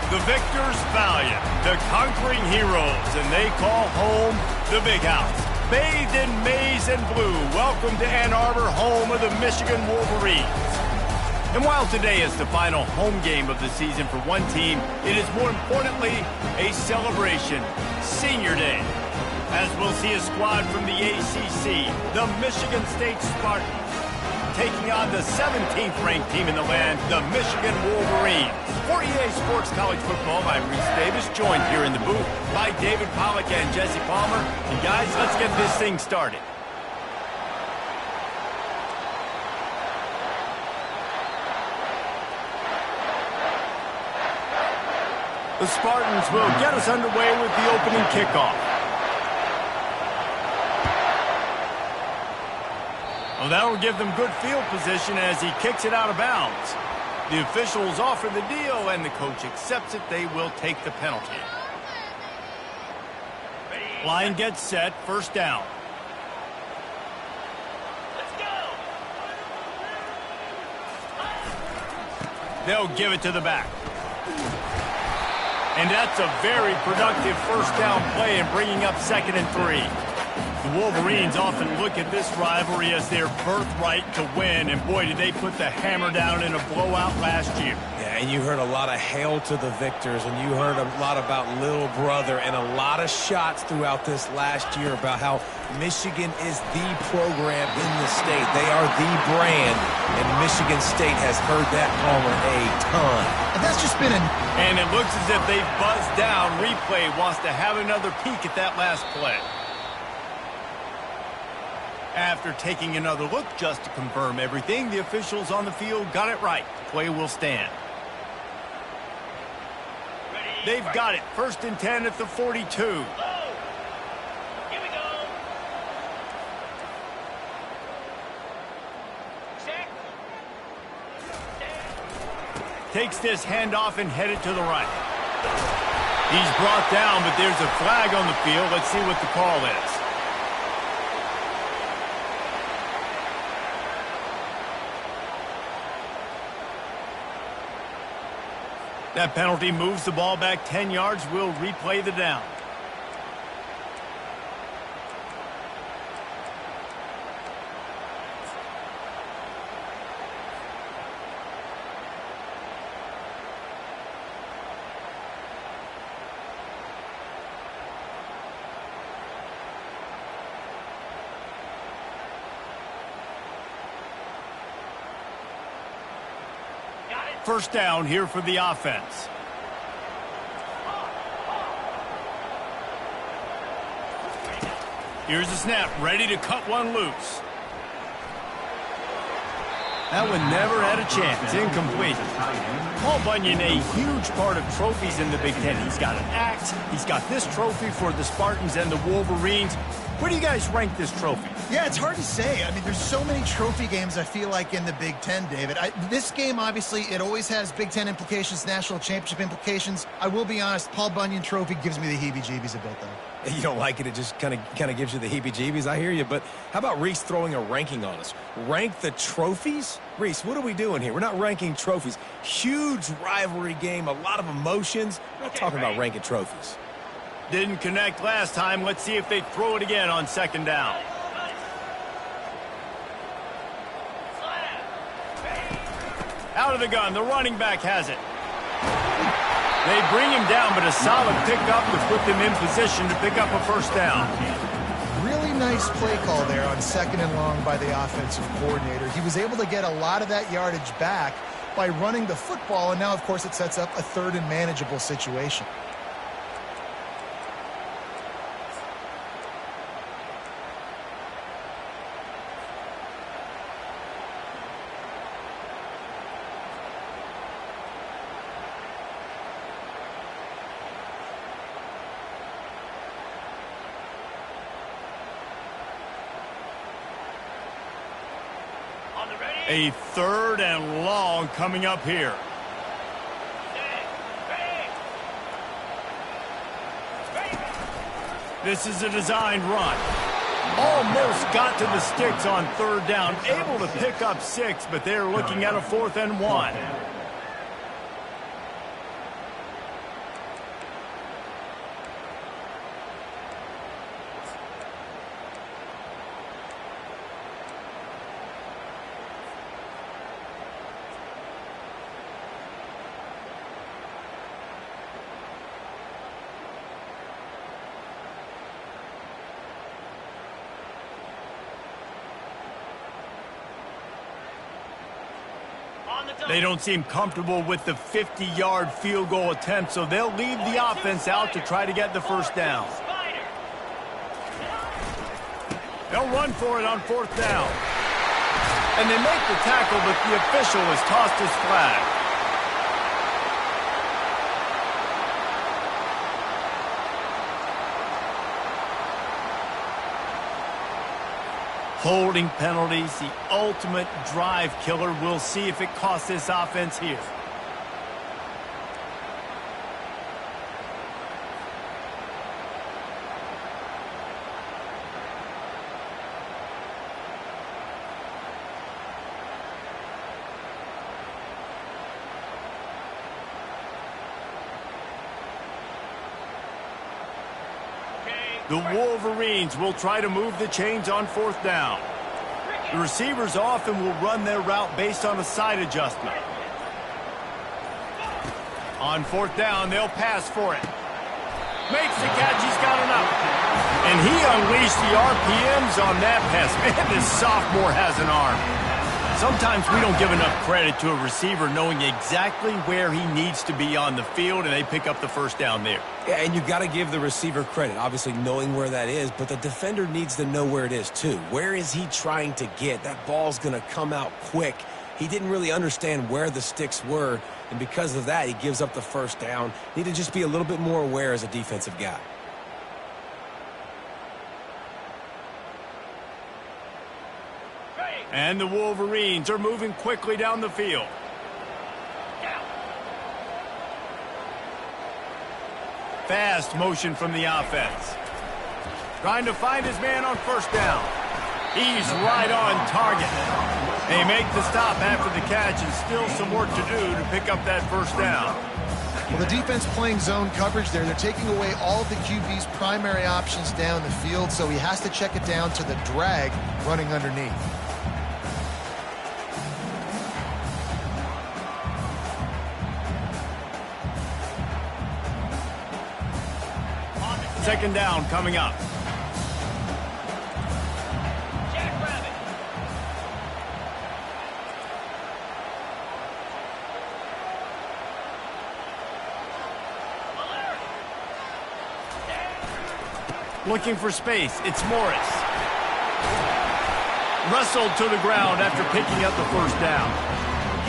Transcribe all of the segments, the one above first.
The victors valiant, the conquering heroes, and they call home the Big House. Bathed in maize and blue, welcome to Ann Arbor, home of the Michigan Wolverines. And while today is the final home game of the season for one team, it is more importantly a celebration, Senior Day. As we'll see a squad from the ACC, the Michigan State Spartans, taking on the 17th ranked team in the land, the Michigan Wolverines. For EA Sports College Football, I'm Reese Davis, joined here in the booth by David Pollack and Jesse Palmer. And guys, let's get this thing started. The Spartans will get us underway with the opening kickoff. Well, that will give them good field position as he kicks it out of bounds. The officials offer the deal, and the coach accepts it. They will take the penalty. Line gets set, first down. Let's go. They'll give it to the back. And that's a very productive first down play in bringing up 2nd and 3. The Wolverines often look at this rivalry as their birthright to win, and boy, did they put the hammer down in a blowout last year. Yeah, and you heard a lot of hail to the victors, and you heard a lot about little brother, and a lot of shots throughout this last year about how Michigan is the program in the state. They are the brand, and Michigan State has heard that homer a ton. And that's just been And it looks as if they've buzzed down. Replay wants to have another peek at that last play. After taking another look just to confirm everything, the officials on the field got it right. Play will stand. They've got it. 1st and 10 at the 42. Here we go. Check. Takes this handoff and headed to the right. He's brought down, but there's a flag on the field. Let's see what the call is. That penalty moves the ball back 10 yards. We'll replay the down. First down here for the offense. Here's the snap, ready to cut one loose. That one never had a chance, incomplete. Paul Bunyan, a huge part of trophies in the Big Ten. He's got an axe, he's got this trophy for the Spartans and the Wolverines. Where do you guys rank this trophy? Yeah, it's hard to say. I mean, there's so many trophy games, I feel like, in the Big Ten, David. This game, obviously, it always has Big Ten implications, national championship implications. I will be honest, Paul Bunyan trophy gives me the heebie-jeebies a bit, though. You don't like it, it just kind of gives you the heebie-jeebies. I hear you, but how about Reese throwing a ranking on us? Rank the trophies? Reese, what are we doing here? We're not ranking trophies. Huge rivalry game, a lot of emotions. We're not talking about ranking trophies. Didn't connect last time. Let's see if they throw it again on 2nd down. Out of the gun, the running back has it. They bring him down, but a solid pickup to put them in position to pick up a first down. Really nice play call there on 2nd and long by the offensive coordinator. He was able to get a lot of that yardage back by running the football, and now, of course, it sets up a 3rd and manageable situation. A 3rd and long coming up here. This is a designed run. Almost got to the sticks on 3rd down. Able to pick up 6, but they're looking at a 4th and 1. They don't seem comfortable with the 50-yard field goal attempt, so they'll leave the offense out to try to get the first down. They'll run for it on 4th down. And they make the tackle, but the official has tossed his flag. Holding penalties, the ultimate drive killer. We'll see if it costs this offense here. The Wolverines will try to move the chains on 4th down. The receivers often will run their route based on a side adjustment. On 4th down, they'll pass for it. Makes the catch, he's got enough. And he unleashed the RPMs on that pass. Man, this sophomore has an arm. Sometimes we don't give enough credit to a receiver knowing exactly where he needs to be on the field, and they pick up the first down there. Yeah, and you've got to give the receiver credit, obviously knowing where that is, but the defender needs to know where it is too. Where is he trying to get? That ball's going to come out quick. He didn't really understand where the sticks were, and because of that, he gives up the first down. Need to just be a little bit more aware as a defensive guy. And the Wolverines are moving quickly down the field. Fast motion from the offense. Trying to find his man on 1st down. He's right on target. They make the stop after the catch, and still some work to do to pick up that first down. Well, the defense playing zone coverage there. They're taking away all the QB's primary options down the field, so he has to check it down to the drag running underneath. Second down coming up. Jackrabbit. Looking for space. It's Morris. Wrestled to the ground after picking up the first down.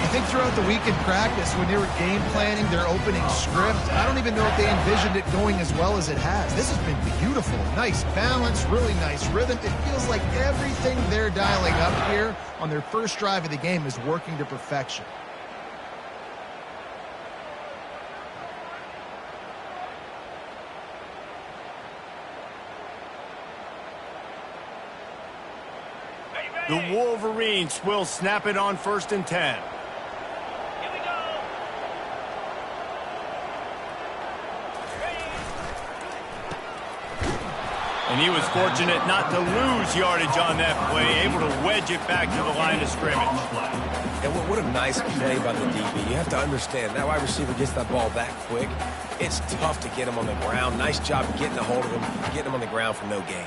I think throughout the week in practice, when they were game planning their opening script, I don't even know if they envisioned it going as well as it has. This has been beautiful. Nice balance, really nice rhythm. It feels like everything they're dialing up here on their first drive of the game is working to perfection. The Wolverines will snap it on 1st and 10. And he was fortunate not to lose yardage on that play, able to wedge it back to the line of scrimmage. And what a nice play by the DB. You have to understand, that wide receiver gets that ball that quick. It's tough to get him on the ground. Nice job getting a hold of him, getting him on the ground for no gain.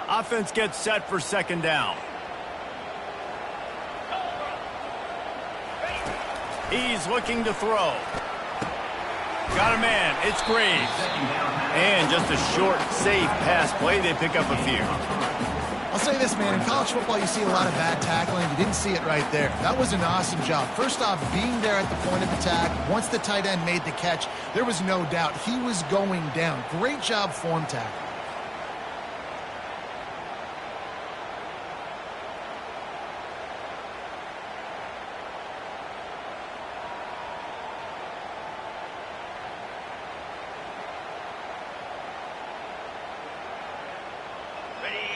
Offense gets set for 2nd down. He's looking to throw. Got a man. It's Graves. And just a short, safe pass play. They pick up a few. I'll say this, man. In college football, you see a lot of bad tackling. You didn't see it right there. That was an awesome job. First off, being there at the point of attack. Once the tight end made the catch, there was no doubt he was going down. Great job form tackle.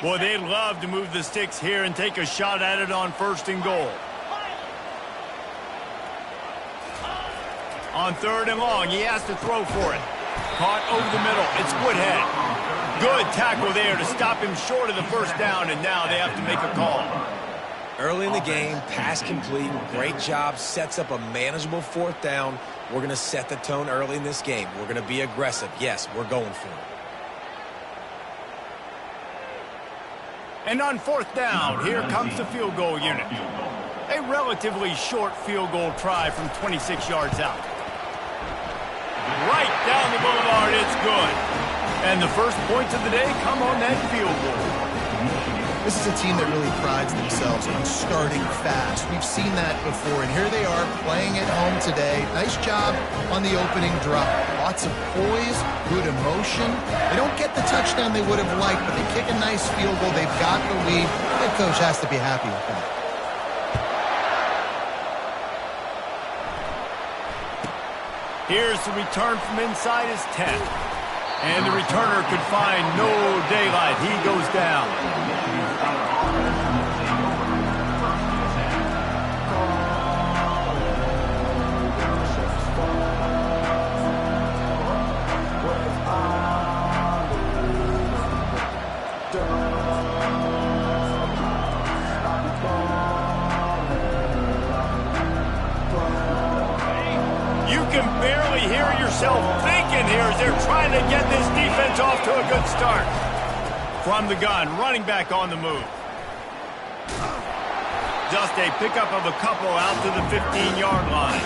Boy, they'd love to move the sticks here and take a shot at it on 1st and goal. On 3rd and long, he has to throw for it. Caught over the middle. It's Woodhead. Good tackle there to stop him short of the first down, and now they have to make a call. Early in the game, pass complete, great job, sets up a manageable fourth down. We're going to set the tone early in this game. We're going to be aggressive. Yes, we're going for it. And on fourth down, here comes the field goal unit. A relatively short field goal try from 26 yards out. Right down the boulevard, it's good. And the first points of the day come on that field goal. This is a team that really prides themselves on starting fast. We've seen that before, and here they are playing at home today. Nice job on the opening drive. Lots of poise, good emotion. They don't get the touchdown they would have liked, but they kick a nice field goal. They've got the lead. The head coach has to be happy with that. Here's the return from inside his 10. And the returner could find no daylight. He goes down. You can barely hear yourself thinking here as they're trying to get this defense off to a good start. From the gun, running back on the move. Just a pickup of a couple out to the 15-yard line.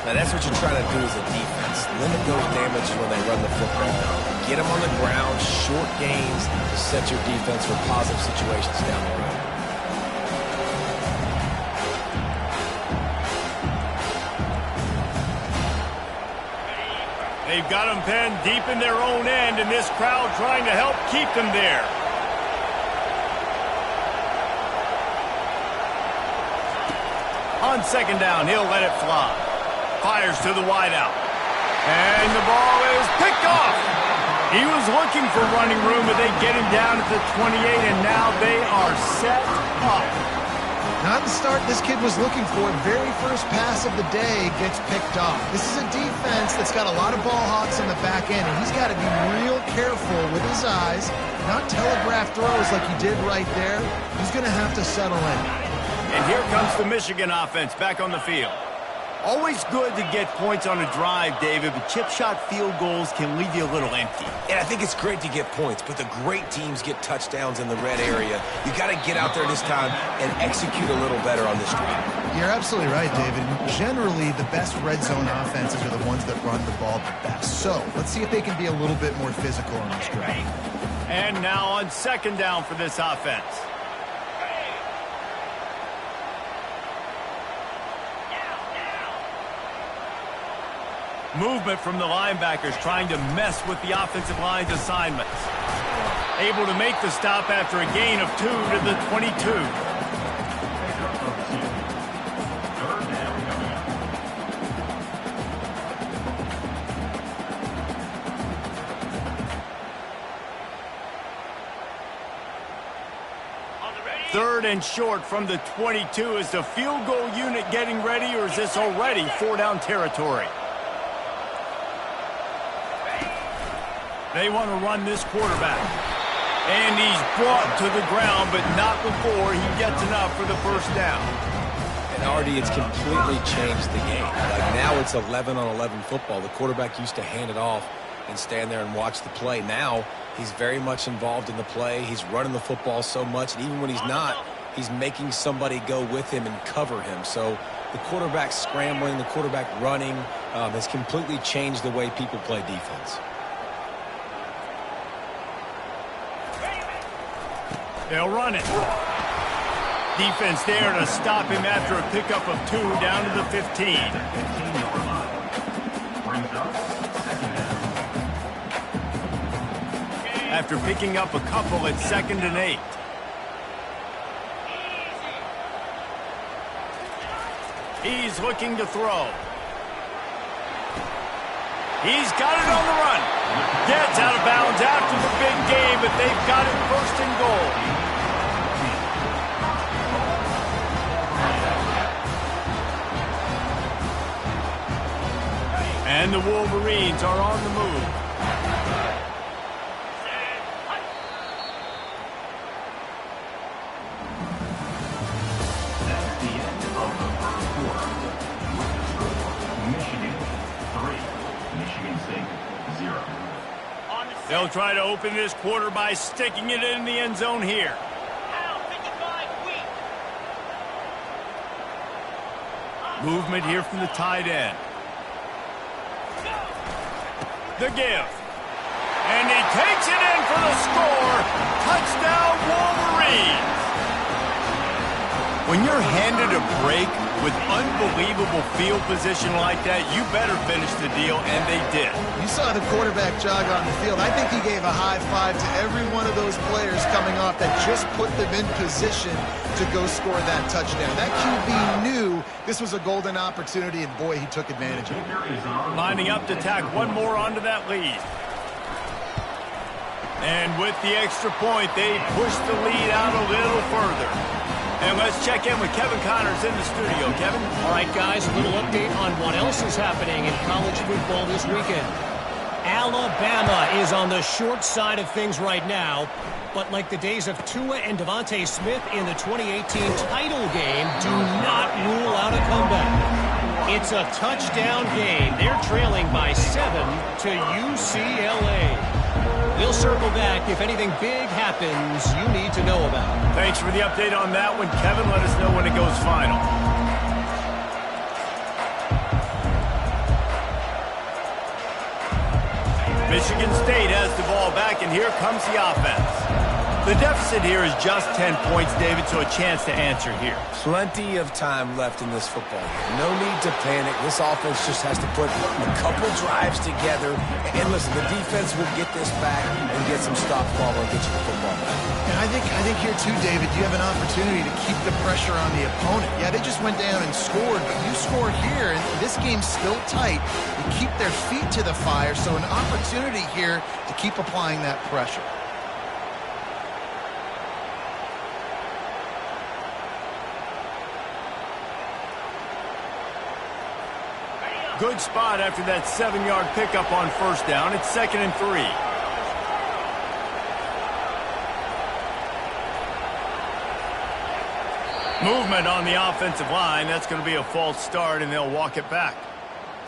Now that's what you're trying to do as a defense. Limit those damages when they run the football. Get them on the ground, short gains to set your defense for positive situations down the road. They've got them penned deep in their own end, and this crowd trying to help keep them there. On second down, he'll let it fly. Fires to the wideout. And the ball is picked off. He was looking for running room, but they get him down at the 28, and now they are set up. Not the start this kid was looking for. Very first pass of the day gets picked off. This is a defense that's got a lot of ball hawks in the back end, and he's got to be real careful with his eyes, not telegraph throws like he did right there. He's going to have to settle in. And here comes the Michigan offense back on the field. Always good to get points on a drive, David, but chip shot field goals can leave you a little empty. And I think it's great to get points, but the great teams get touchdowns in the red area. You got to get out there this time and execute a little better on this drive. You're absolutely right, David. Generally, the best red zone offenses are the ones that run the ball the best. So let's see if they can be a little bit more physical on this drive. And now on second down for this offense. Movement from the linebackers trying to mess with the offensive line's assignments. Able to make the stop after a gain of 2 to the 22. Third and short from the 22. Is the field goal unit getting ready, or is this already 4-down territory? They want to run this quarterback. And he's brought to the ground, but not before he gets enough for the first down. And Artie, it's completely changed the game. Like now it's 11-on-11 football. The quarterback used to hand it off and stand there and watch the play. Now he's very much involved in the play. He's running the football so much, and even when he's not, he's making somebody go with him and cover him. So the quarterback scrambling, the quarterback running has completely changed the way people play defense. They'll run it. Defense there to stop him after a pickup of 2 down to the 15. After picking up a couple at 2nd and 8. He's looking to throw. He's got it on the run. Gets out of bounds after the big game, but they've got it 1st and goal. And the Wolverines are on the move. They'll try to open this quarter by sticking it in the end zone here. Out, 55, weak. Movement here from the tight end. The give. And he takes it in for the score. Touchdown, Wolverines. When you're handed a break with unbelievable field position like that, you better finish the deal, and they did. You saw the quarterback jog on the field. I think he gave a high five to every one of those players coming off that just put them in position to go score that touchdown. That QB knew this was a golden opportunity, and boy, he took advantage of it. Lining up to tack one more onto that lead. And with the extra point, they push the lead out a little further. And let's check in with Kevin Connors in the studio. Kevin? All right, guys, a little update on what else is happening in college football this weekend. Alabama is on the short side of things right now, but like the days of Tua and Devontae Smith in the 2018 title game, do not rule out a comeback. It's a touchdown game. They're trailing by 7 to UCLA. We'll circle back if anything big happens you need to know about. Thanks for the update on that one, Kevin. Let us know when it goes final. Michigan State has the ball back, and here comes the offense. The deficit here is just 10 points, David, so a chance to answer here. Plenty of time left in this football game. No need to panic. This offense just has to put a couple drives together. And listen, the defense will get this back and get some stops ball and get you the football back. And I think here too, David, you have an opportunity to keep the pressure on the opponent. Yeah, they just went down and scored, but you scored here, and this game's still tight. You keep their feet to the fire, so an opportunity here to keep applying that pressure. Good spot after that 7-yard pickup on first down. It's 2nd and 3. Movement on the offensive line. That's going to be a false start, and they'll walk it back.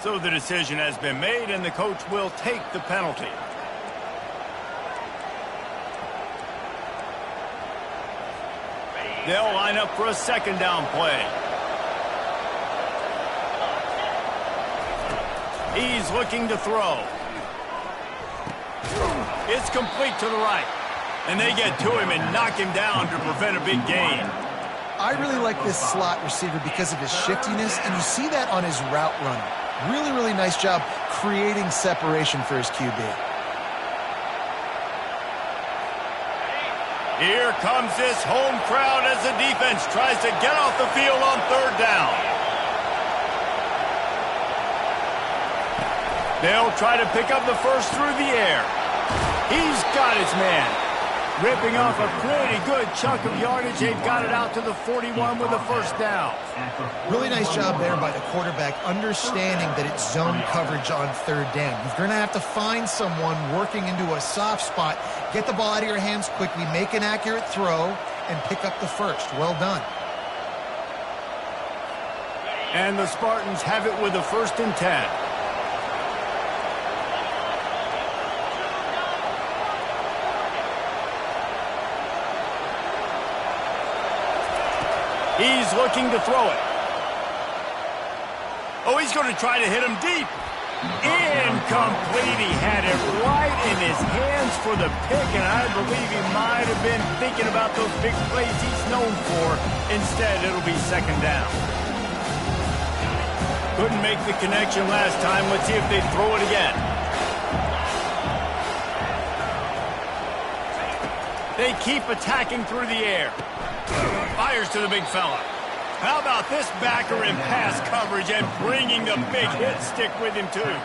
So the decision has been made, and the coach will take the penalty. They'll line up for a 2nd down play. He's looking to throw. It's complete to the right. And they get to him and knock him down to prevent a big gain. I really like this slot receiver because of his shiftiness, and you see that on his route running. Really, really nice job creating separation for his QB. Here comes this home crowd as the defense tries to get off the field on 3rd down. They'll try to pick up the first through the air. He's got his man. Ripping off a pretty good chunk of yardage. They've got it out to the 41 with a 1st down. Really nice job there by the quarterback, understanding that it's zone coverage on 3rd down. You're going to have to find someone working into a soft spot, get the ball out of your hands quickly, make an accurate throw, and pick up the first. Well done. And the Spartans have it with a 1st and 10. He's looking to throw it. Oh, he's going to try to hit him deep. Incomplete. He had it right in his hands for the pick, and I believe he might have been thinking about those big plays he's known for. Instead, it'll be 2nd down. Couldn't make the connection last time. Let's see if they throw it again. They keep attacking through the air. Fires to the big fella. How about this backer in pass coverage and bringing the big hit stick with him, too?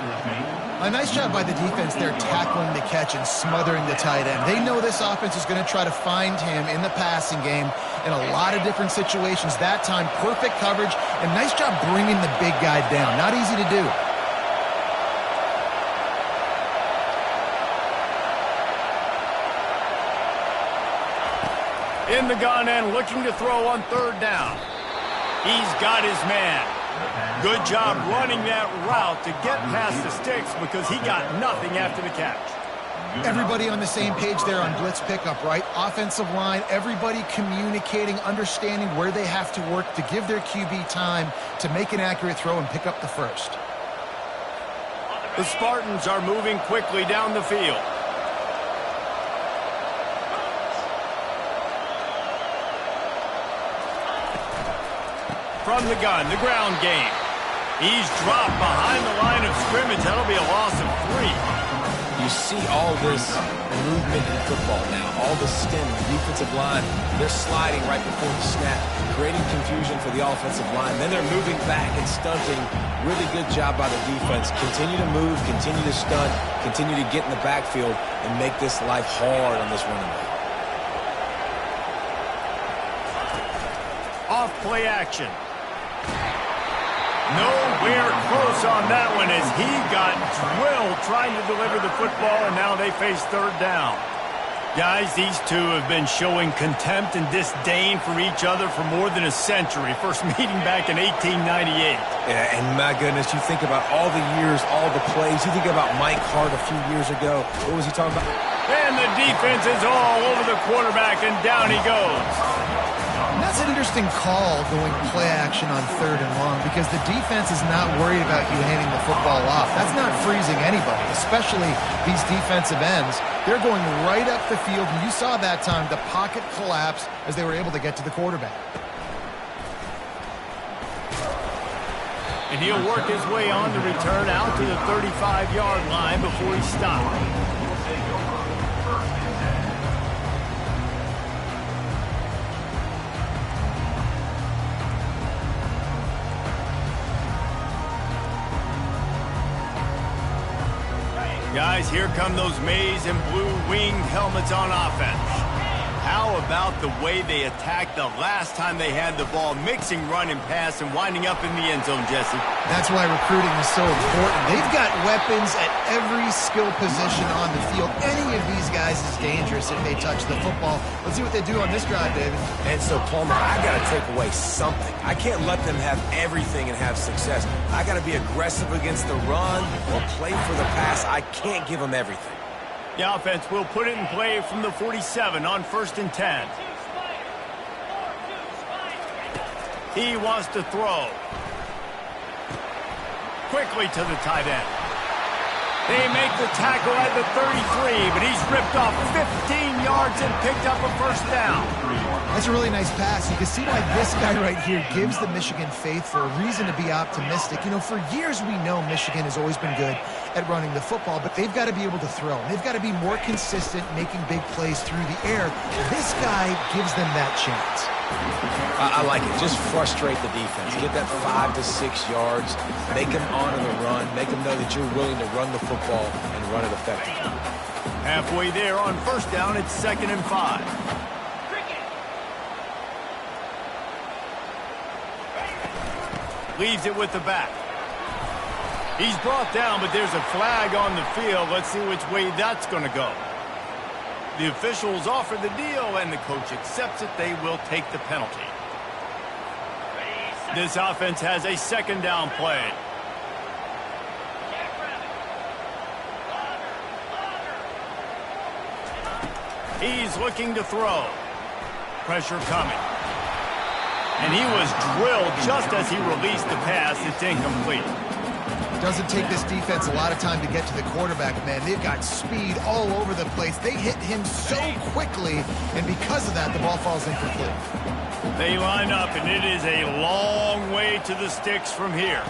A nice job by the defense there tackling the catch and smothering the tight end. They know this offense is going to try to find him in the passing game in a lot of different situations. That time, perfect coverage, and nice job bringing the big guy down. Not easy to do. In the gun and looking to throw on 3rd down. He's got his man. Good job running that route to get past the sticks because he got nothing after the catch. Everybody on the same page there on blitz pickup, right? Offensive line, everybody communicating, understanding where they have to work to give their QB time to make an accurate throw and pick up the first. The Spartans are moving quickly down the field. From the gun, the ground game. He's dropped behind the line of scrimmage. That'll be a loss of 3. You see all this movement in football now. All the stem, the defensive line, they're sliding right before the snap, creating confusion for the offensive line. Then they're moving back and stunting. Really good job by the defense. Continue to move, continue to stunt, continue to get in the backfield and make this life hard on this running back. Off play action. Nowhere close on that one as he got drilled trying to deliver the football, and now they face third down. Guys, these two have been showing contempt and disdain for each other for more than a century. First meeting back in 1898. Yeah, and my goodness, you think about all the years, all the plays. You think about Mike Hart a few years ago. What was he talking about? And the defense is all over the quarterback, and down he goes. That's an interesting call going play action on third and long because the defense is not worried about you handing the football off. That's not freezing anybody, especially these defensive ends. They're going right up the field, and you saw that time the pocket collapse as they were able to get to the quarterback. And he'll work his way on the return out to the 35-yard line before he stops. Guys, here come those maize and blue winged helmets on offense. How about the way they attacked the last time they had the ball, mixing run and pass and winding up in the end zone, Jesse? That's why recruiting is so important. They've got weapons at every skill position on the field. Any of these guys is dangerous if they touch the football. Let's see what they do on this drive, David. And so, Palmer, I got to take away something. I can't let them have everything and have success. I got to be aggressive against the run or play for the pass. I can't give them everything. The offense will put it in play from the 47 on 1st and 10. He wants to throw. Quickly to the tight end. They make the tackle at the 33, but he's ripped off 15 yards and picked up a first down. That's a really nice pass. You can see why this guy right here gives the Michigan faithful a reason to be optimistic. You know, for years we know Michigan has always been good at running the football, but they've got to be able to throw. They've got to be more consistent making big plays through the air. This guy gives them that chance. I like it. Just frustrate the defense. Get that 5 to 6 yards. Make them honor the run. Make them know that you're willing to run the football and run it effectively. Halfway there on first down, it's 2nd and 5. Leaves it with the back. He's brought down, but there's a flag on the field. Let's see which way that's going to go. The officials offer the deal, and the coach accepts it. They will take the penalty. This offense has a 2nd down play. He's looking to throw. Pressure coming. And he was drilled just as he released the pass. It's incomplete. Doesn't take this defense a lot of time to get to the quarterback, man. They've got speed all over the place. They hit him so quickly, and because of that, the ball falls incomplete. They line up, and it is a long way to the sticks from here.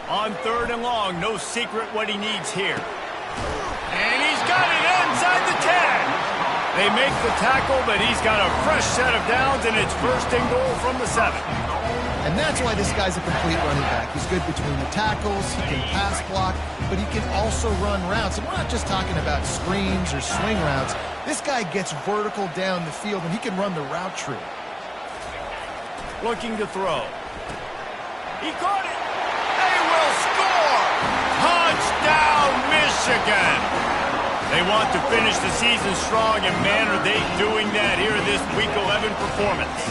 On 3rd and long, no secret what he needs here. And he's got it inside the 10. They make the tackle, but he's got a fresh set of downs, and it's 1st and goal from the 7. And that's why this guy's a complete running back. He's good between the tackles, he can pass block, but he can also run routes. And we're not just talking about screens or swing routes. This guy gets vertical down the field, and he can run the route tree. Looking to throw. He caught it. They will score. Touchdown, Michigan. They want to finish the season strong, and man, are they doing that here in this Week 11 performance.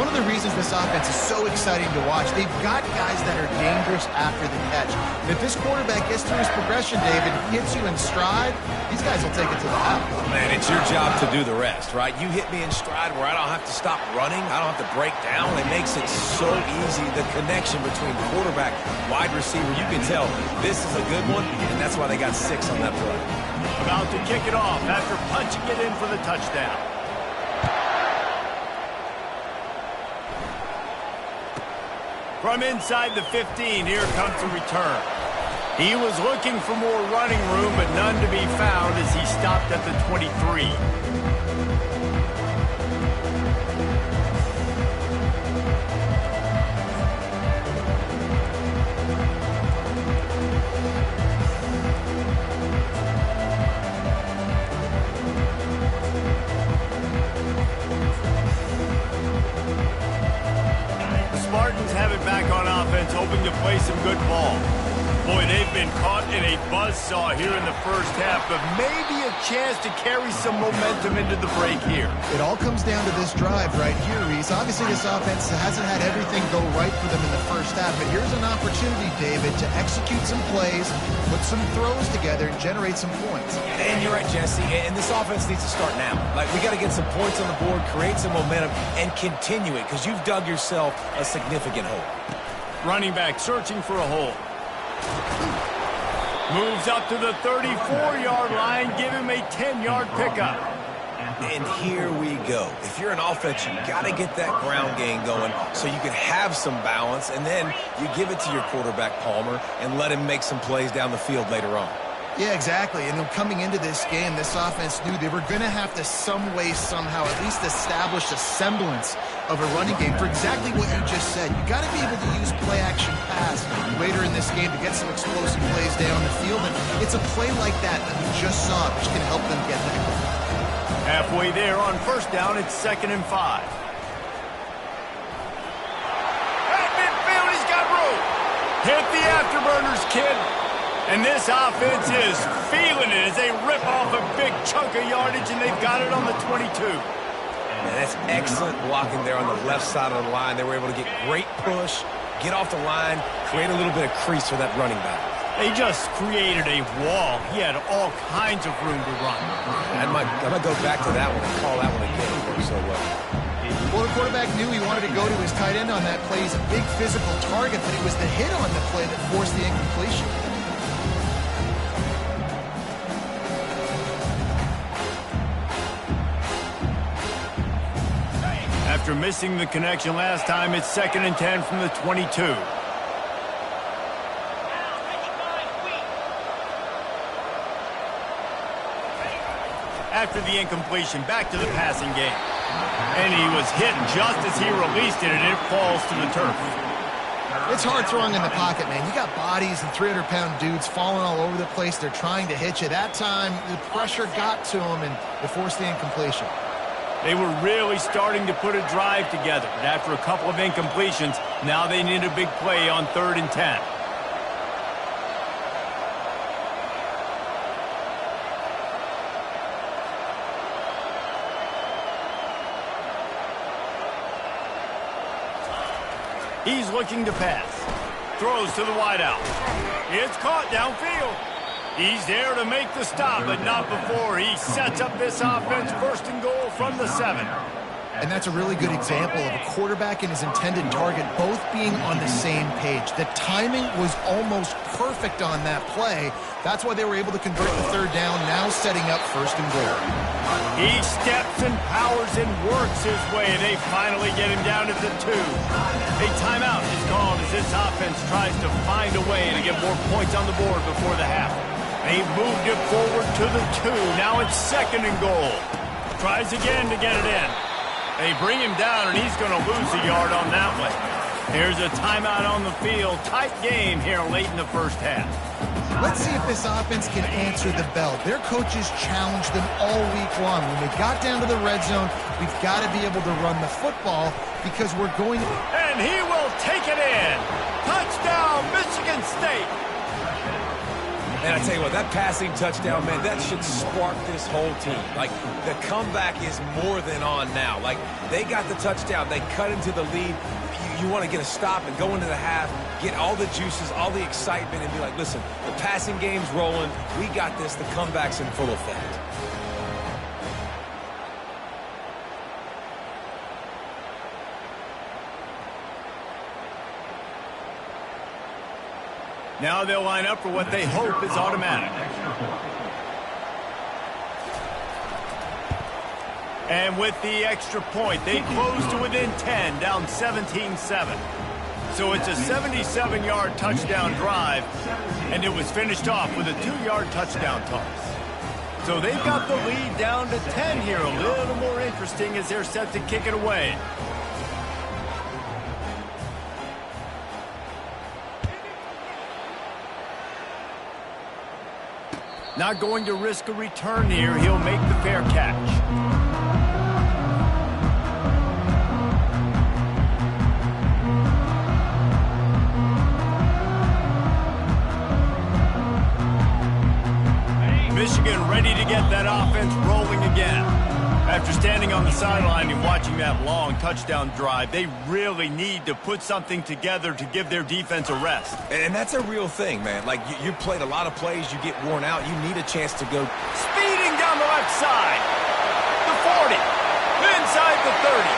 One of the reasons this offense is so exciting to watch, they've got guys that are dangerous after the catch. And if this quarterback gets through his progression, David, hits you in stride, these guys will take it to the house. Man, it's your job to do the rest, right? You hit me in stride where I don't have to stop running. I don't have to break down. It makes it so easy. The connection between quarterback, wide receiver, you can tell this is a good one, and that's why they got 6 on that play. About to kick it off after punching it in for the touchdown. From inside the 15, here comes the return. He was looking for more running room, but none to be found as he stopped at the 23. Spartans have it back on offense, hoping to play some good ball. Boy, they've been caught in a buzzsaw here in the first half, but maybe a chance to carry some momentum into the break here. It all comes down to this drive right here, Reese. Obviously, this offense hasn't had everything go right for them in the first half, but here's an opportunity, David, to execute some plays, put some throws together, and generate some points. And you're right, Jesse, and this offense needs to start now. Like, we got to get some points on the board, create some momentum, and continue it, because you've dug yourself a significant hole. Running back searching for a hole. Moves up to the 34-yard line, give him a 10-yard pickup. And here we go. If you're an offense, you got to get that ground game going so you can have some balance, and then you give it to your quarterback, Palmer, and let him make some plays down the field later on. Yeah, exactly. And then coming into this game, this offense knew they were going to have to some way, somehow, at least establish a semblance of a running game for exactly what you just said. You got to be able to use play-action pass later in this game to get some explosive plays down the field. And it's a play like that we just saw, which can help them get there. Halfway there on first down, it's 2nd and 5. At midfield, he's got room. Hit the afterburners, kid. And this offense is feeling it as they rip off a big chunk of yardage, and they've got it on the 22. Man, that's excellent blocking there on the left side of the line. They were able to get great push, get off the line, create a little bit of crease for that running back. They just created a wall. He had all kinds of room to run. I might go back to that one and call that one again. It worked so well. Well, the quarterback knew he wanted to go to his tight end on that play. He's a big physical target, but it was the hit on the play that forced the incompletion. After missing the connection last time, it's 2nd and 10 from the 22. After the incompletion, back to the passing game. And he was hit just as he released it, and it falls to the turf. It's hard throwing in the pocket, man. You got bodies and 300-pound dudes falling all over the place. They're trying to hit you. That time, the pressure got to him, and it forced the incompletion. They were really starting to put a drive together, but after a couple of incompletions, now they need a big play on 3rd and 10. He's looking to pass. Throws to the wideout. It's caught downfield. He's there to make the stop, but not before he sets up this offense 1st and goal from the 7. And that's a really good example of a quarterback and his intended target both being on the same page. The timing was almost perfect on that play. That's why they were able to convert the 3rd down, now setting up 1st and goal. He steps and powers and works his way. They finally get him down to the 2. A timeout is called as this offense tries to find a way to get more points on the board before the half. They've moved it forward to the 2. Now it's 2nd and goal. Tries again to get it in. They bring him down, and he's going to lose a yard on that one. Here's a timeout on the field. Tight game here late in the first half. Let's see if this offense can answer the bell. Their coaches challenged them all week long. When we got down to the red zone, we've got to be able to run the football because we're going to... And he will take it in. Touchdown, Michigan State. And I tell you what, that passing touchdown, man, that should spark this whole team. Like, the comeback is more than on now. Like, they got the touchdown. They cut into the lead. You want to get a stop and go into the half, get all the juices, all the excitement, and be like, listen, the passing game's rolling. We got this. The comeback's in full effect. Now they'll line up for what they hope is automatic. And with the extra point, they close to within 10, down 17-7. So it's a 77-yard touchdown drive, and it was finished off with a 2-yard touchdown toss. So they've got the lead down to 10 here, a little more interesting as they're set to kick it away. Not going to risk a return here. He'll make the fair catch. Michigan ready to get that offense rolling again. After standing on the sideline and watching that long touchdown drive, they really need to put something together to give their defense a rest. And that's a real thing, man. Like, you played a lot of plays, you get worn out, you need a chance to go. Speeding down the left side. The 40. Inside the 30.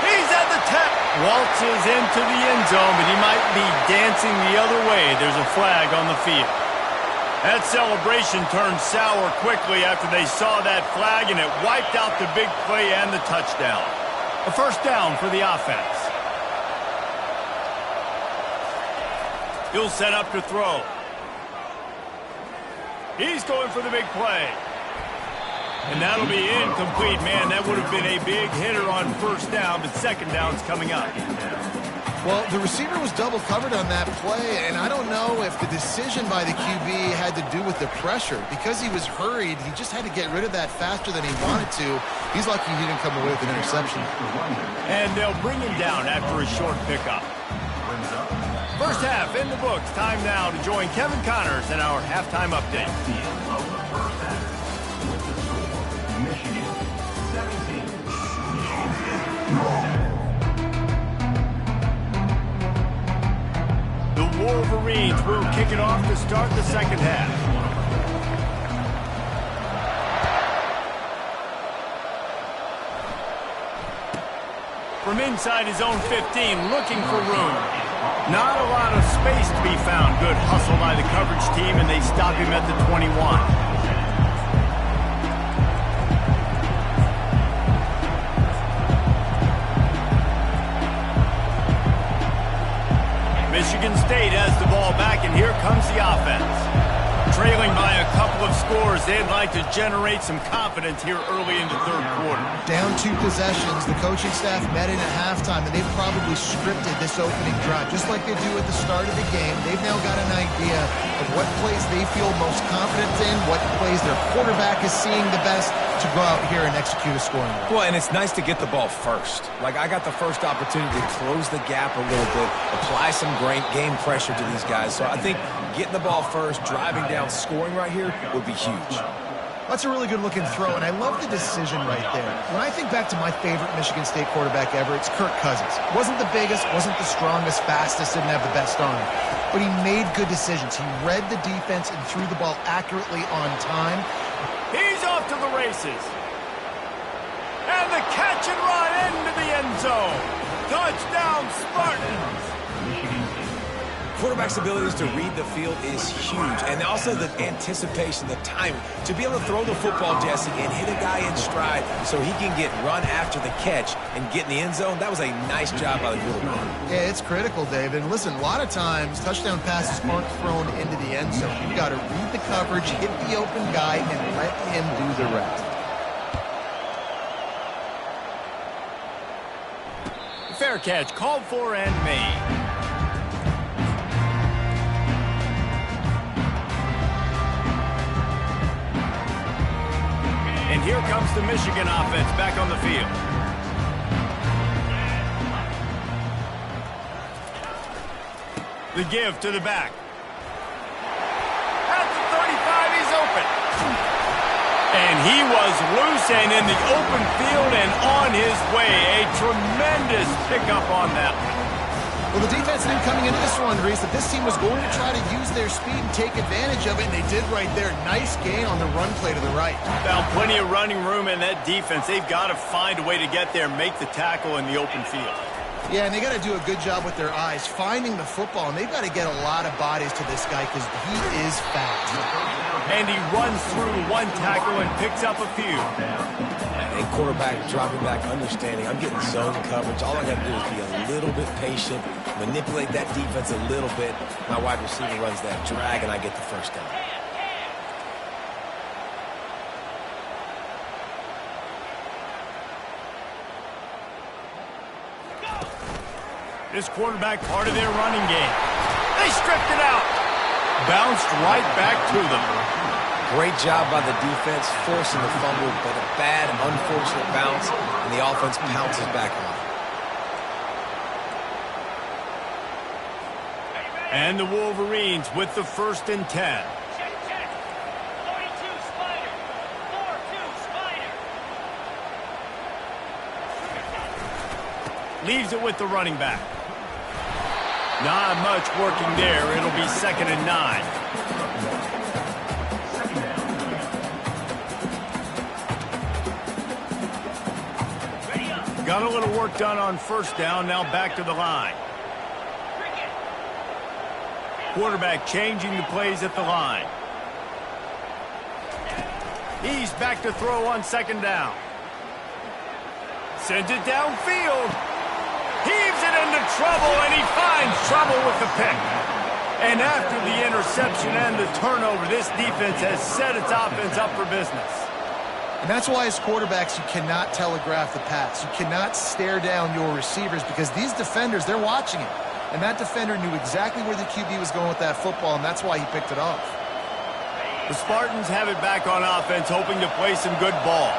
He's at the 10. Waltzes into the end zone, but he might be dancing the other way. There's a flag on the field. That celebration turned sour quickly after they saw that flag, and it wiped out the big play and the touchdown. A first down for the offense. He'll set up to throw. He's going for the big play. And that'll be incomplete. Man, that would have been a big hitter on first down, but second down's coming up. Well, the receiver was double covered on that play, and I don't know if the decision by the QB had to do with the pressure. Because he was hurried, he just had to get rid of that faster than he wanted to. He's lucky he didn't come away with an interception. And they'll bring him down after a short pickup. First half in the books. Time now to join Kevin Connors in our halftime update. The Wolverines will kick it off to start the second half. From inside his own 15, looking for room. Not a lot of space to be found. Good hustle by the coverage team, and they stop him at the 21. Michigan State has the ball back, and here comes the offense. Trailing by a couple of scores, they'd like to generate some confidence here early in the third quarter. Down 2 possessions, the coaching staff met in at halftime, and they've probably scripted this opening drive. Just like they do at the start of the game, they've now got an idea of what plays they feel most confident in, what plays their quarterback is seeing the best to go out here and execute a scoring drive. Well, and it's nice to get the ball first. Like, I got the first opportunity to close the gap a little bit, apply some great game pressure to these guys. So I think getting the ball first, driving down, scoring right here would be huge. That's a really good-looking throw, and I love the decision right there. When I think back to my favorite Michigan State quarterback ever, it's Kirk Cousins. Wasn't the biggest, wasn't the strongest, fastest, didn't have the best arm. But he made good decisions. He read the defense and threw the ball accurately on time. He's off to the races. And the catch and run into the end zone. Touchdown, Spartans. Quarterback's abilities to read the field is huge, and also the anticipation, the timing. To be able to throw the football, Jesse, and hit a guy in stride so he can get run after the catch and get in the end zone, that was a nice job by the quarterback. Yeah, it's critical, Dave. And listen, a lot of times, touchdown passes aren't thrown into the end zone. You've got to read the coverage, hit the open guy, and let him do the rest. Fair catch, called for and made. And here comes the Michigan offense back on the field. The give to the back. At the And he was loose and in the open field and on his way. A tremendous pickup on that one. Well, the defense knew coming into this one, Reese, that this team was going to try to use their speed and take advantage of it, and they did right there. Nice gain on the run play to the right. Found plenty of running room in that defense. They've got to find a way to get there and make the tackle in the open field. Yeah, and they got to do a good job with their eyes, finding the football, and they've got to get a lot of bodies to this guy because he is fast. And he runs through one tackle and picks up a few. And quarterback dropping back, understanding I'm getting zone coverage. All I got to do is be a little bit patient, manipulate that defense a little bit. My wide receiver runs that drag, and I get the first down. This quarterback part of their running game. They stripped it out. Bounced right back to them. Great job by the defense, forcing the fumble, but a bad, unfortunate bounce, and the offense pounces back on it. And the Wolverines with the 1st and 10. Check, check. 42 Spider. 4-2 Spider. Leaves it with the running back. Not much working there. It'll be 2nd and 9. Got a little work done on 1st down. Now back to the line. Quarterback changing the plays at the line. He's back to throw on 2nd down. Sends it downfield. Heaves it into trouble, and he finds trouble with the pick. And after the interception and the turnover, this defense has set its offense up for business. And that's why as quarterbacks, you cannot telegraph the pass. You cannot stare down your receivers because these defenders, they're watching it. And that defender knew exactly where the QB was going with that football, and that's why he picked it off. The Spartans have it back on offense, hoping to play some good ball.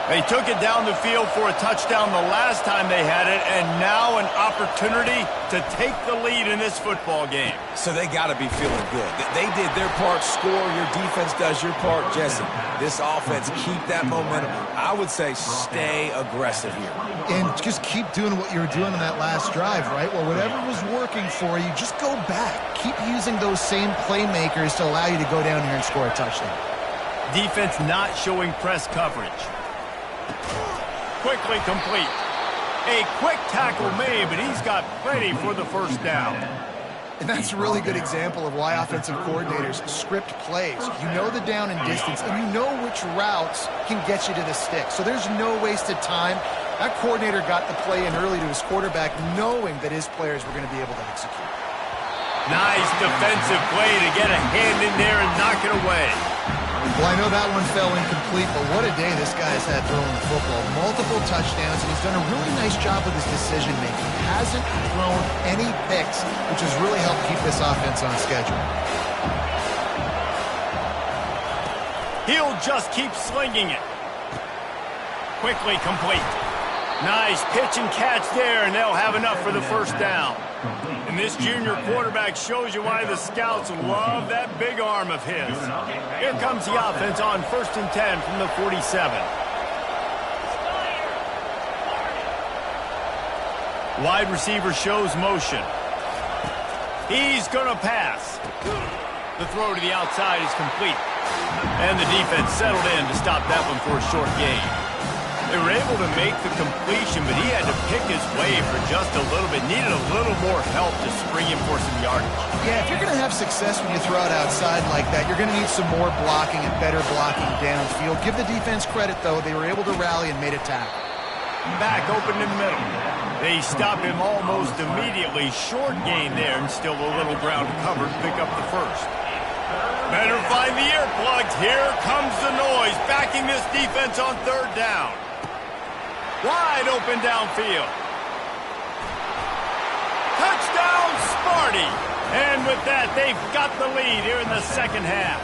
They took it down the field for a touchdown the last time they had it, and now an opportunity to take the lead in this football game. So they got to be feeling good. They did their part, score. Your defense does your part, Jesse. This offense, keep that momentum. I would say stay aggressive here. And just keep doing what you were doing in that last drive, right? Well, whatever was working for you, just go back. Keep using those same playmakers to allow you to go down here and score a touchdown. Defense not showing press coverage. Quickly complete. A quick tackle made, but he's got plenty for the 1st down. And that's a really good example of why offensive coordinators script plays. You know the down and distance, and you know which routes can get you to the stick. So there's no wasted time. That coordinator got the play in early to his quarterback, knowing that his players were going to be able to execute. Nice defensive play to get a hand in there and knock it away. Well, I know that one fell incomplete, but what a day this guy has had throwing the football. Multiple touchdowns, and he's done a really nice job with his decision-making. Hasn't thrown any picks, which has really helped keep this offense on schedule. He'll just keep slinging it. Quickly complete. Nice pitch and catch there, and they'll have enough for the 1st down. And this junior quarterback shows you why the scouts love that big arm of his. Here comes the offense on 1st and 10 from the 47. Wide receiver shows motion. He's going to pass. The throw to the outside is complete. And the defense settled in to stop that one for a short gain. They were able to make the completion, but he had to pick his way for just a little bit. Needed a little more help to spring him for some yardage. Yeah, if you're going to have success when you throw it outside like that, you're going to need some more blocking and better blocking downfield. Give the defense credit, though. They were able to rally and made a tackle. Back open in the middle. They stop him almost immediately. Short gain there, and still a little ground covered to pick up the 1st. Better find the earplugs. Here comes the noise, backing this defense on 3rd down. Wide open downfield. Touchdown, Sparty. And with that, they've got the lead here in the 2nd half.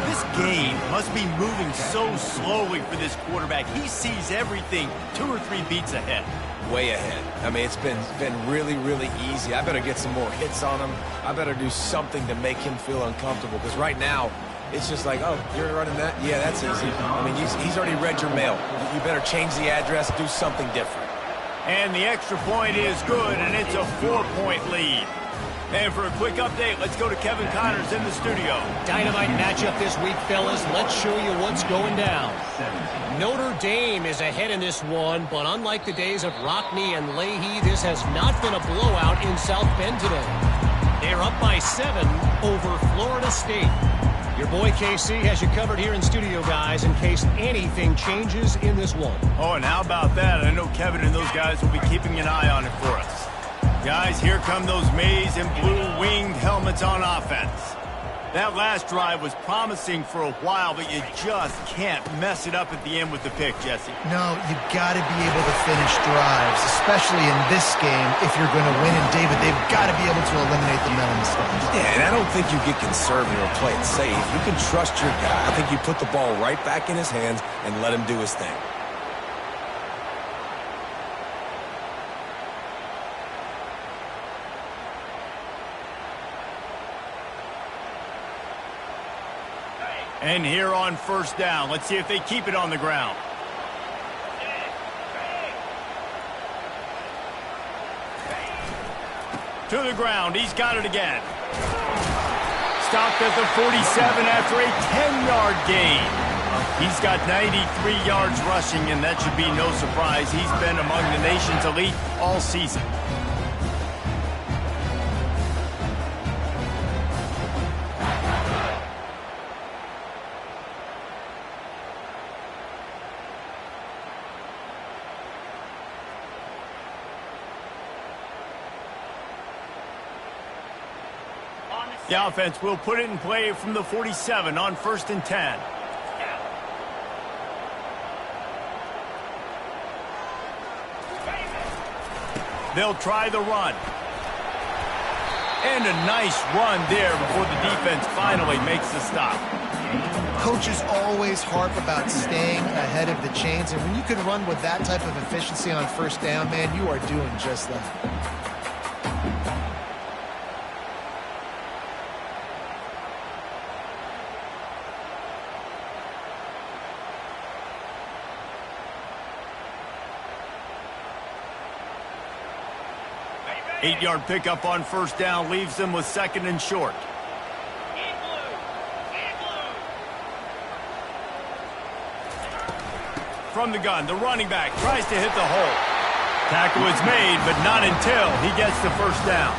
This game must be moving so slowly for this quarterback. He sees everything 2 or 3 beats ahead. Way ahead. I mean, it's been really, really easy. I better get some more hits on him. I better do something to make him feel uncomfortable because right now, It's just like, oh, you're running that? Yeah, that's easy. I mean, he's already read your mail. You better change the address, do something different. And the extra point is good, and it's a 4-point lead. And for a quick update, let's go to Kevin Connors in the studio. Dynamite matchup this week, fellas. Let's show you what's going down. Notre Dame is ahead in this one, but unlike the days of Rockne and Leahy, this has not been a blowout in South Bend today. They're up by 7 over Florida State. Your boy KC has you covered here in studio, guys, in case anything changes in this one. Oh, and how about that? I know Kevin and those guys will be keeping an eye on it for us. Guys, here come those maize and blue winged helmets on offense. That last drive was promising for a while, but you just can't mess it up at the end with the pick, Jesse. No, you got to be able to finish drives, especially in this game if you're going to win. And David, they've got to be able to eliminate the mental mistakes. Yeah, and I don't think you get conservative or play it safe. You can trust your guy. I think you put the ball right back in his hands and let him do his thing. And here on first down, let's see if they keep it on the ground. To the ground, he's got it again. Stopped at the 47 after a 10-yard gain. He's got 93 yards rushing, and that should be no surprise. He's been among the nation's elite all season. The offense will put it in play from the 47 on 1st and 10. They'll try the run. And a nice run there before the defense finally makes the stop. Coaches always harp about staying ahead of the chains, and when you can run with that type of efficiency on first down, man, you are doing just that. Eight-yard pickup on first down leaves them with 2nd and short. From the gun, the running back tries to hit the hole. Tackle is made, but not until he gets the first down.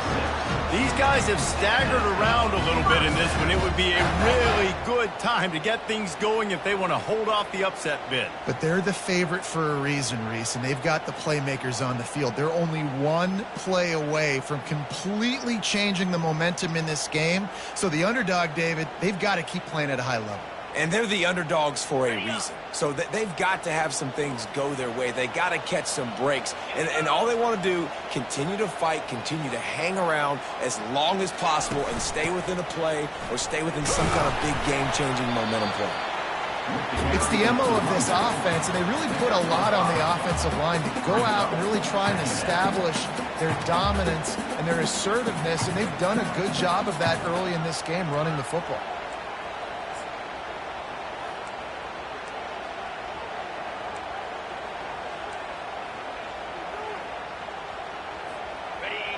These guys have staggered around a little bit in this one. It would be a really good time to get things going if they want to hold off the upset bid. But they're the favorite for a reason, Reese, and they've got the playmakers on the field. They're only one play away from completely changing the momentum in this game. So the underdog, David, they've got to keep playing at a high level. And they're the underdogs for a reason. So they've got to have some things go their way. They got to catch some breaks. And all they want to do, continue to fight, continue to hang around as long as possible and stay within a play or stay within some kind of big game-changing momentum play. It's the MO of this offense, and they really put a lot on the offensive line to go out and really try and establish their dominance and their assertiveness, and they've done a good job of that early in this game running the football.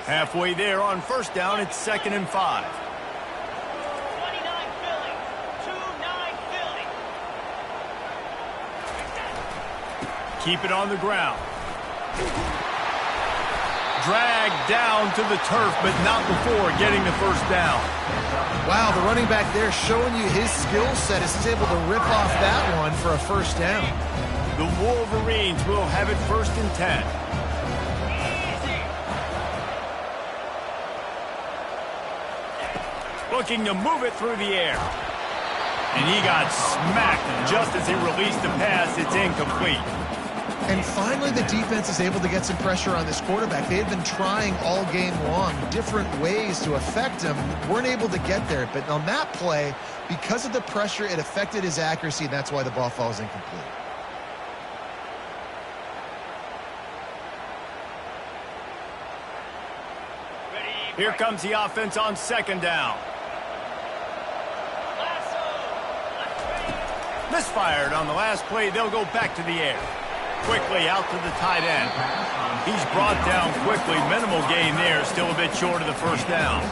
Halfway there on first down, it's 2nd and 5. 29 Philly. 2-9 Philly. Keep it on the ground. Dragged down to the turf, but not before getting the first down. Wow, the running back there showing you his skill set as he's able to rip off that one for a first down. The Wolverines will have it 1st and 10. Looking to move it through the air. And he got smacked just as he released the pass. It's incomplete. And finally, the defense is able to get some pressure on this quarterback. They had been trying all game long different ways to affect him. Weren't able to get there. But on that play, because of the pressure, it affected his accuracy, and that's why the ball falls incomplete. Here comes the offense on 2nd down. Misfired on the last play. They'll go back to the air. Quickly out to the tight end. He's brought down quickly. Minimal gain there. Still a bit short of the first down.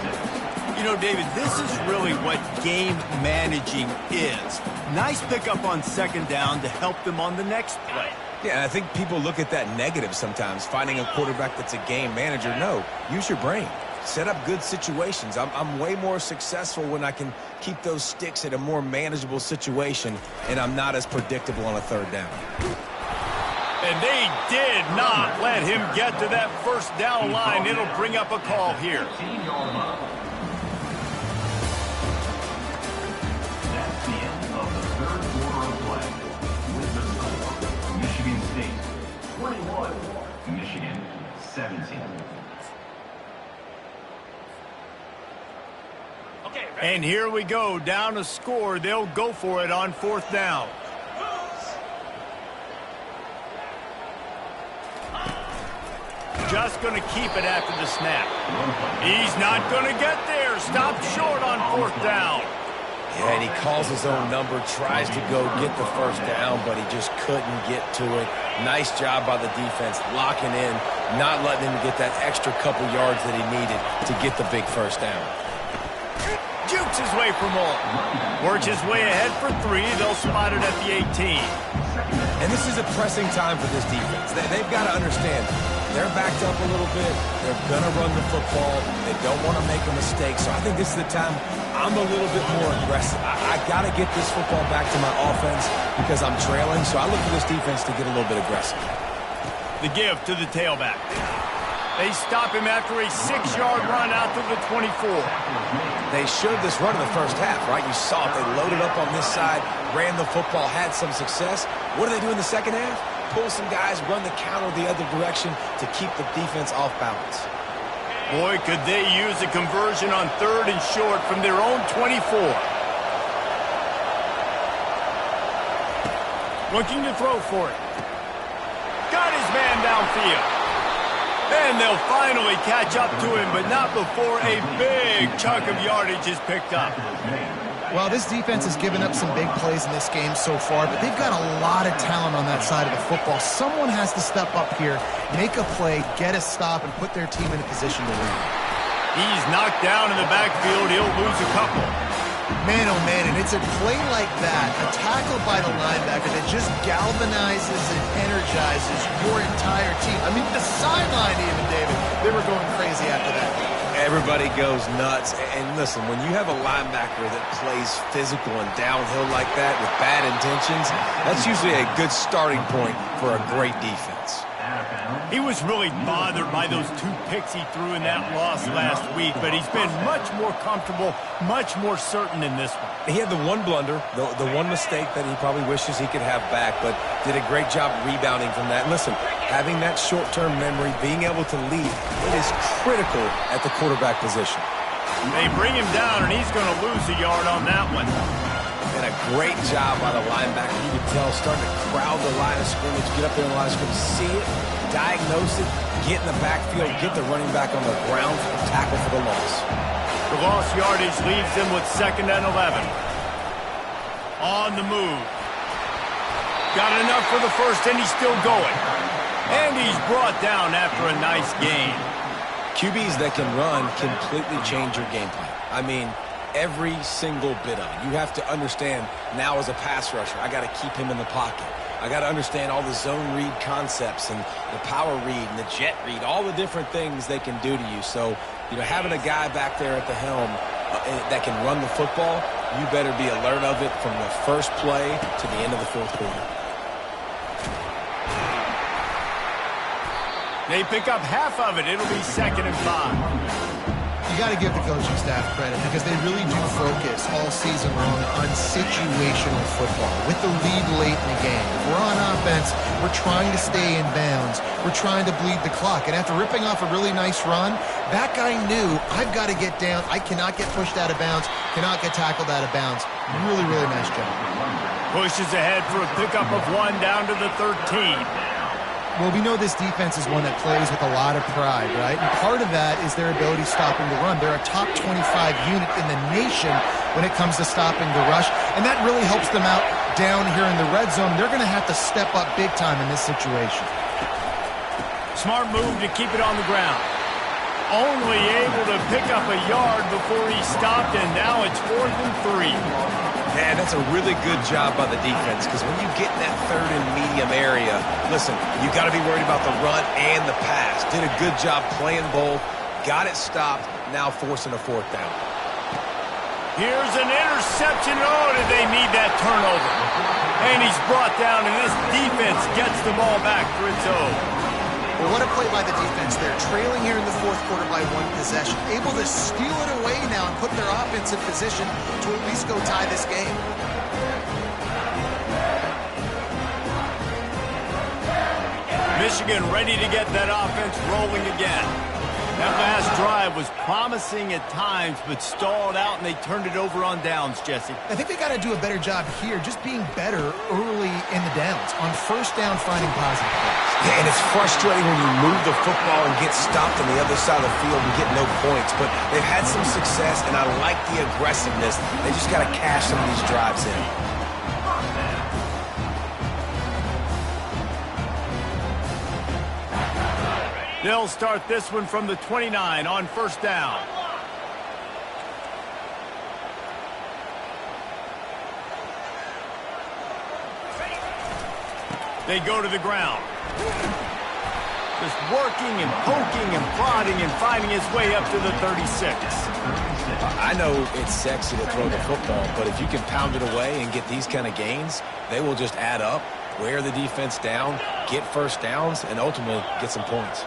You know, David, this is really what game managing is. Nice pickup on second down to help them on the next play. Yeah, and I think people look at that negative sometimes, finding a quarterback that's a game manager. No, use your brain. Set up good situations. I'm way more successful when I can keep those sticks at a more manageable situation, and I'm not as predictable on a third down. And they did not let him get to that first down line. It'll bring up a call here. That's the end of the third quarter of play. With the score, Michigan State 21, Michigan 17. And here we go, down a score. They'll go for it on fourth down. Just going to keep it after the snap. He's not going to get there. Stopped short on fourth down. Yeah, and he calls his own number, tries to go get the first down, but he just couldn't get to it. Nice job by the defense, locking in, not letting him get that extra couple yards that he needed to get the big first down. Jukes his way for more. Works his way ahead for 3. They'll spot it at the 18. And this is a pressing time for this defense. They've got to understand, they're backed up a little bit. They're going to run the football. They don't want to make a mistake. So I think this is the time I'm a little bit more aggressive. I got to get this football back to my offense because I'm trailing. So I look for this defense to get a little bit aggressive. The give to the tailback. They stop him after a 6-yard run out to the 24. They showed this run in the first half, right? You saw it. They loaded up on this side, ran the football, had some success. What do they do in the second half? Pull some guys, run the counter the other direction to keep the defense off balance. Boy, could they use a conversion on 3rd and short from their own 24. Looking to throw for it. Got his man downfield. And they'll finally catch up to him, but not before a big chunk of yardage is picked up. Well, this defense has given up some big plays in this game so far, but they've got a lot of talent on that side of the football. Someone has to step up here, make a play, get a stop, and put their team in a position to win. He's knocked down in the backfield. He'll lose a couple. Man, oh man, and it's a play like that, a tackle by the linebacker that just galvanizes and energizes your entire team. I mean, the sideline even, David, they were going crazy after that. Everybody goes nuts. And listen, when you have a linebacker that plays physical and downhill like that with bad intentions, that's usually a good starting point for a great defense. He was really bothered by those 2 picks he threw in that loss last week, but he's been much more comfortable, much more certain in this one. He had the one blunder, the one mistake that he probably wishes he could have back, but did a great job rebounding from that. Listen, having that short-term memory, being able to lead, it is critical at the quarterback position. They bring him down, and he's going to lose a yard on that one. And a great job by the linebacker. You could tell, starting to crowd the line of scrimmage, get up there in the line of scrimmage, see it, diagnose it, get in the backfield, get the running back on the ground for the tackle for the loss. The lost yardage leaves them with 2nd and 11. On the move. Got enough for the first, and he's still going. And he's brought down after a nice gain. QBs that can run completely change your game plan. I mean, every single bit of it. You have to understand now as a pass rusher, I got to keep him in the pocket. I got to understand all the zone read concepts and the power read and the jet read, all the different things they can do to you. So, you know, having a guy back there at the helm that can run the football, you better be alert of it from the first play to the end of the 4th quarter. They pick up half of it. It'll be 2nd and 5. You got to give the coaching staff credit because they really do focus all season long on situational football with the lead late in the game. If we're on offense, we're trying to stay in bounds. We're trying to bleed the clock. And after ripping off a really nice run, that guy knew, I've got to get down. I cannot get pushed out of bounds, cannot get tackled out of bounds. Really, really nice job. Pushes ahead for a pickup of 1 down to the 13. Well, we know this defense is one that plays with a lot of pride, right? And part of that is their ability stopping the run. They're a top 25 unit in the nation when it comes to stopping the rush, and that really helps them out down here in the red zone. They're going to have to step up big time in this situation. Smart move to keep it on the ground. Only able to pick up a yard before he stopped, and now it's 4th and 3. Man, that's a really good job by the defense, because when you get in that third and medium area, listen, you got to be worried about the run and the pass. Did a good job playing both, got it stopped, now forcing a 4th down. Here's an interception. Oh, did they need that turnover? And he's brought down, and this defense gets the ball back for its own. Well, what a play by the defense there. Trailing here in the 4th quarter by 1 possession. Able to steal it away now and put their offense in position to at least go tie this game. Michigan ready to get that offense rolling again. That last drive was promising at times, but stalled out, and they turned it over on downs, Jesse. I think they got to do a better job here, just being better early in the downs. On 1st down, finding positive plays. Yeah, and it's frustrating when you move the football and get stopped on the other side of the field and get no points. But they've had some success, and I like the aggressiveness. They just got to cash some of these drives in. They'll start this one from the 29 on 1st down. They go to the ground. Just working and poking and prodding and finding his way up to the 36. I know it's sexy to throw the football, but if you can pound it away and get these kind of gains, they will just add up, wear the defense down, get 1st downs, and ultimately get some points.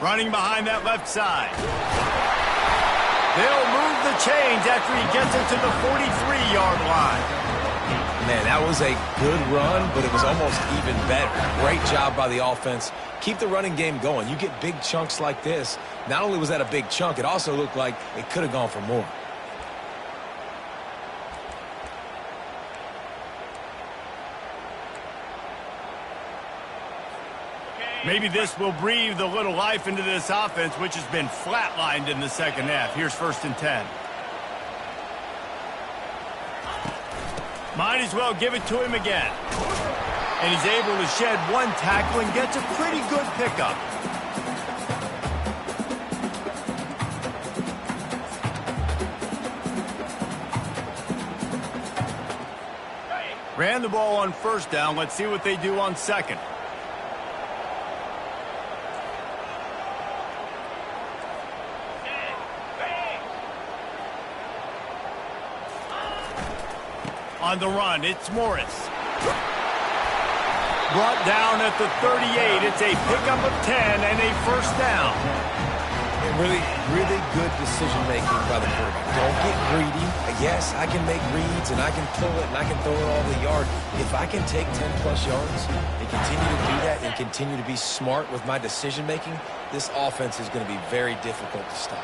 Running behind that left side. They'll move the chains after he gets it to the 43-yard line. Man, that was a good run, but it was almost even better. Great job by the offense. Keep the running game going. You get big chunks like this. Not only was that a big chunk, it also looked like it could have gone for more. Maybe this will breathe a little life into this offense, which has been flatlined in the 2nd half. Here's 1st and 10. Might as well give it to him again. And he's able to shed 1 tackle and gets a pretty good pickup. Ran the ball on 1st down. Let's see what they do on 2nd. On the run, it's Morris. Brought down at the 38. It's a pickup of 10 and a 1st down. And really good decision-making by the quarterback. Don't get greedy. Yes, I can make reads, and I can pull it, and I can throw it all the yard. If I can take 10-plus yards and continue to do that and continue to be smart with my decision-making, this offense is going to be very difficult to stop.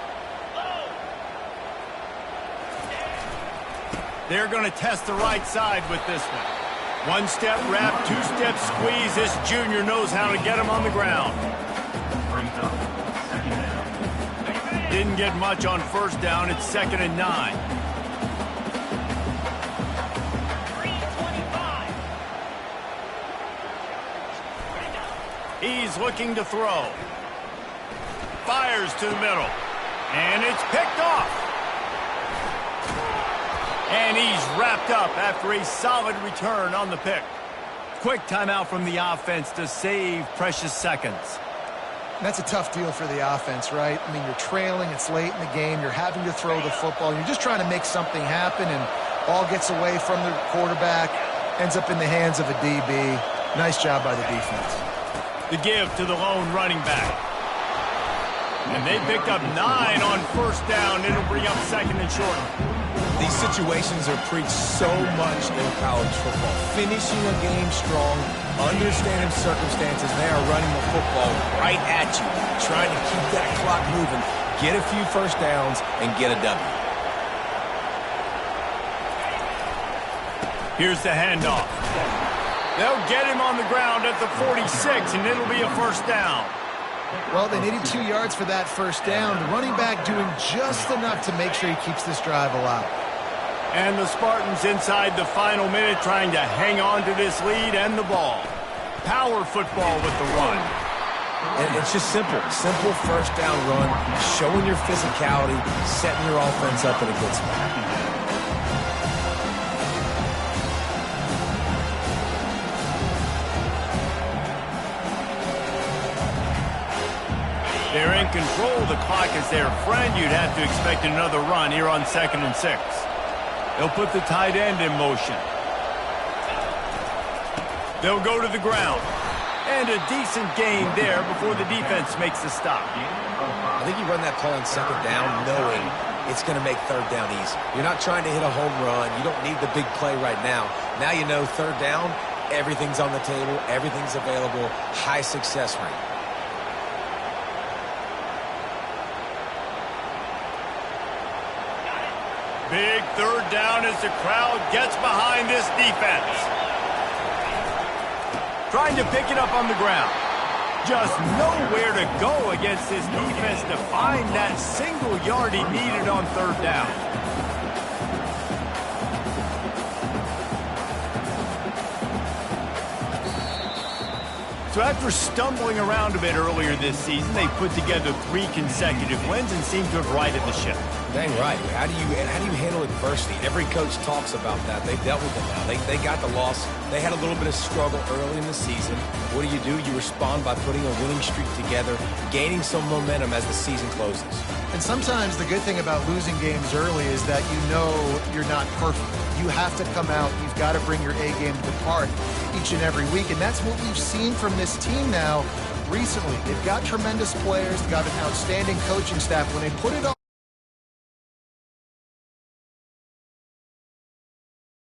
They're going to test the right side with this one. 1-step wrap, 2-step squeeze. This junior knows how to get him on the ground. Didn't get much on 1st down. It's 2nd and 9. He's looking to throw. Fires to the middle. And it's picked off. And he's wrapped up after a solid return on the pick. Quick timeout from the offense to save precious seconds. That's a tough deal for the offense, right? I mean, you're trailing, it's late in the game, you're having to throw the football, you're just trying to make something happen, and ball gets away from the quarterback, ends up in the hands of a DB. Nice job by the defense. The give to the lone running back. And they picked up 9 on 1st down. It'll bring up 2nd and short. These situations are preached so much in college football. Finishing a game strong, understanding circumstances. They are running the football right at you, trying to keep that clock moving, get a few 1st downs, and get a W. Here's the handoff. They'll get him on the ground at the 46, and it'll be a first down. Well, they needed 2 yards for that first down. The running back doing just enough to make sure he keeps this drive alive. And the Spartans inside the final minute trying to hang on to this lead and the ball. Power football with the run. And it's just simple. Simple first down run, showing your physicality, setting your offense up in a good spot. They're in control. The clock is their friend. You'd have to expect another run here on 2nd and 6. They'll put the tight end in motion. They'll go to the ground. And a decent gain there before the defense makes the stop. I think you run that play on 2nd down knowing it's going to make 3rd down easy. You're not trying to hit a home run. You don't need the big play right now. Now you know 3rd down, everything's on the table, everything's available, high success rate. Big 3rd down as the crowd gets behind this defense. Trying to pick it up on the ground. Just nowhere to go against this defense to find that single yard he needed on 3rd down. So after stumbling around a bit earlier this season, they put together 3 consecutive wins and seem to have righted the ship. Dang right. How do you handle adversity? Every coach talks about that. They've dealt with it now. They got the loss. They had a little bit of struggle early in the season. What do? You respond by putting a winning streak together, gaining some momentum as the season closes. And sometimes the good thing about losing games early is that you know you're not perfect. You have to come out. You've got to bring your A game to the park each and every week. And that's what we've seen from this team now recently. They've got tremendous players. They've got an outstanding coaching staff. When they put it on